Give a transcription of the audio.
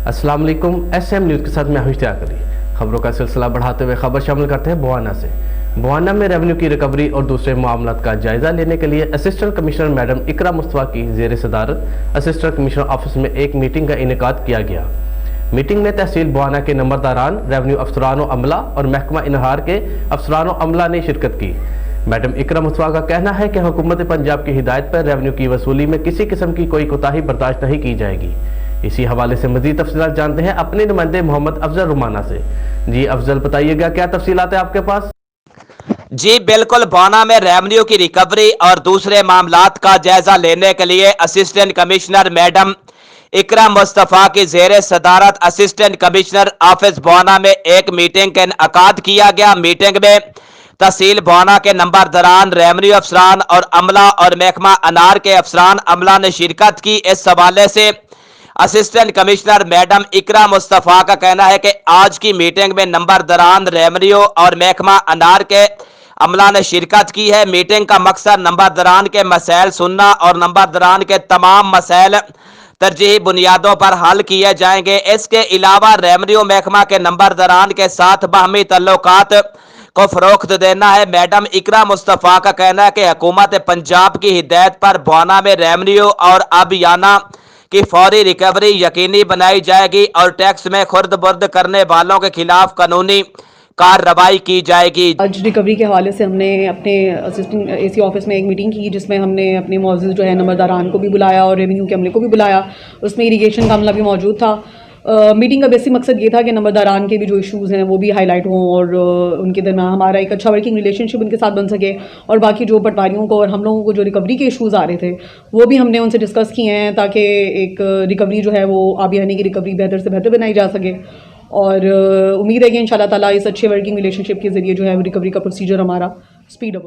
अस्सलाम वालेकुम। SM news के साथ मैं इश्तियाक अली। खबरों का सिलसिला बढ़ाते हुए खबर शामिल करते हैं बुआना से। बुआना में रेवेन्यू की रिकवरी और दूसरे मामलात का जायजा लेने के लिए असिस्टेंट कमिश्नर मैडम इकरा मुस्तफा की ज़ेर सदारत असिस्टेंट कमिश्नर ऑफिस में एक मीटिंग का इनेकाद किया गया। मीटिंग में तहसील बुआना के नंबरदारान, रेवेन्यू अफसरान अमला और महकमा इनहार के अफसरान अमला ने शिरकत की। मैडम इकरा मुस्तफा का कहना है कि हुकूमत पंजाब की हिदायत पर रेवेन्यू की वसूली में किसी किस्म की कोई कोताही बर्दाश्त नहीं की जाएगी। इसी हवाले से मजीद तफसीलात जानते हैं अपने नुमाइंदे मोहम्मद अफजल रुमाना से। जी अफजल, बताइएगा क्या तफसीलात है आपके पास? जी बिल्कुल, बुआना में रेवेन्यू की रिकवरी और दूसरे मामलात का जायजा लेने के लिए असिस्टेंट कमिश्नर मैडम इकरा मुस्तफा की ज़ेर सदारत असिस्टेंट कमिश्नर ऑफिस बुआना में एक मीटिंग का इनेकाद किया गया। मीटिंग में तहसील बुआना के नंबरदारान, रेवेन्यू अफसरान और अमला और महकमा अनार के अफसरान अमला ने शिरकत की। इस हवाले से असिस्टेंट कमिश्नर मैडम इकरा मुस्तफा का कहना है कि आज की मीटिंग में नंबरदारान, रेवेन्यू और महकमा अनार के अमला ने शिरकत की है। मीटिंग का मकसद नंबरदारान के मसाइल सुनना और नंबरदारान के तमाम मसाइल तरजीही बुनियादों पर हल किए जाएंगे। इसके अलावा रेवेन्यू महकमा के नंबरदारान के साथ बाहमी तल्लुकात को फरोख्त देना है। मैडम इकरा मुस्तफा का कहना है कि हुकूमत पंजाब की हिदायत पर बुआना में रेवेन्यू और अबियाना की फौरी रिकवरी यकीनी बनाई जाएगी और टैक्स में खुर्द बुर्द करने वालों के खिलाफ कानूनी कार्रवाई की जाएगी। आज रिकवरी के हवाले से हमने अपने असिस्टेंट AC ऑफिस में एक मीटिंग की, जिसमें हमने अपने मौजूद जो है नंबरदारान को भी बुलाया और रेवेन्यू के अमले को भी बुलाया। उसमें इरीगेशन का अमला भी मौजूद था। मीटिंग का बेसिक मकसद ये था कि नंबरदारान के भी जो इश्यूज़ हैं वो भी हाईलाइट हों और उनके दरमियान हमारा एक अच्छा वर्किंग रिलेशनशिप उनके साथ बन सके, और बाकी जो पटवारियों को और हम लोगों को जो रिकवरी के इश्यूज़ आ रहे थे वो भी हमने उनसे डिस्कस किए हैं, ताकि एक रिकवरी जो है वो आबियानी की रिकवरी बेहतर से बेहतर बनाई जा सके। और उम्मीद है कि इंशाल्लाह ताला इस अच्छे वर्किंग रिलेशनशिप के ज़रिए जो है रिकवरी का प्रोसीजर हमारा स्पीड अप हो जाए।